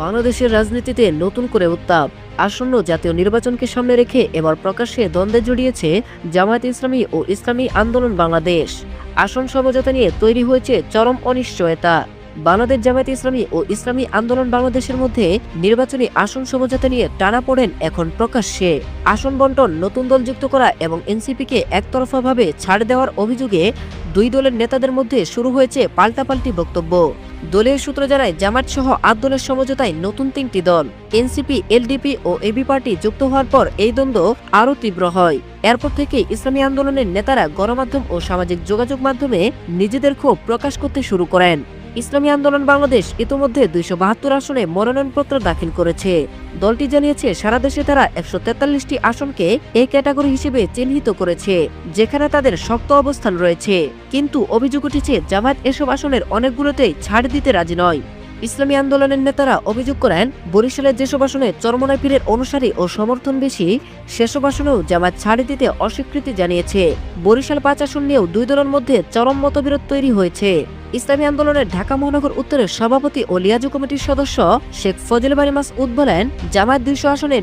বাংলাদেশের রাজনীতিতে নতুন করে উত্তাপ। আসন্ন জাতীয় নির্বাচনকে সামনে রেখে এবার প্রকাশ্যে দ্বন্দ্বে জড়িয়েছে জামায়াতে ইসলামী ও ইসলামী আন্দোলন বাংলাদেশ। আসন সমঝোতা নিয়ে তৈরি হয়েছে চরম অনিশ্চয়তা। বাংলাদেশ জামায়াতে ইসলামী ও ইসলামী আন্দোলন বাংলাদেশের মধ্যে নির্বাচনী আসন সমঝোতা নিয়ে টানাপোড়েন এখন প্রকাশ্যে। আসন বন্টন, নতুন দল যুক্ত করা এবং এনসিপিকে একতরফাভাবে ছাড় দেওয়ার অভিযোগে দুই দলের নেতাদের মধ্যে শুরু হয়েছে পাল্টাপাল্টি বক্তব্য। দলীয় সূত্র জানায়, জামায়াত সহ ৮ দলের সমঝোতায় নতুন ৩টি দল এনসিপি, এলডিপি ও এবি পার্টি যুক্ত হওয়ার পর এই দ্বন্দ্ব আরও তীব্র হয়। এরপর থেকে ইসলামী আন্দোলনের নেতারা গণমাধ্যম ও সামাজিক যোগাযোগ মাধ্যমে নিজেদের ক্ষোভ প্রকাশ করতে শুরু করেন। ইসলামী আন্দোলন বাংলাদেশ ইতোমধ্যে ২৭২ আসনে মনোনয়নপত্র দাখিল করেছে। দলটি জানিয়েছে, সারা দেশে তারা ১৪৩টি আসনকে এই ক্যাটাগরি হিসেবে চিহ্নিত করেছে, যেখানে তাদের শক্ত অবস্থান রয়েছে। কিন্তু অভিযোগ উঠেছে, জামায়াত এসব আসনের অনেকগুলোতেই ছাড় দিতে রাজি নয়। ইসলামী আন্দোলনের নেতারা অভিযোগ করেন, বরিশালের যেসব আসনে চরমনাই পীরের অনুসারী ও সমর্থন বেশি, সেসব আসনেও জামায়াত ছাড় দিতে অস্বীকৃতি জানিয়েছে। বরিশাল ৫ আসন নিয়েও দুই দলের মধ্যে চরম মতবিরোধ তৈরি হয়েছে। ইসলামী আন্দোলনের ঢাকা মহানগর উত্তরের সভাপতি ও লিয়াজু কমিটির সদস্য শেখ ফজলে বারী মাসউদ বলেন, জামায়াত ২০০ আসনে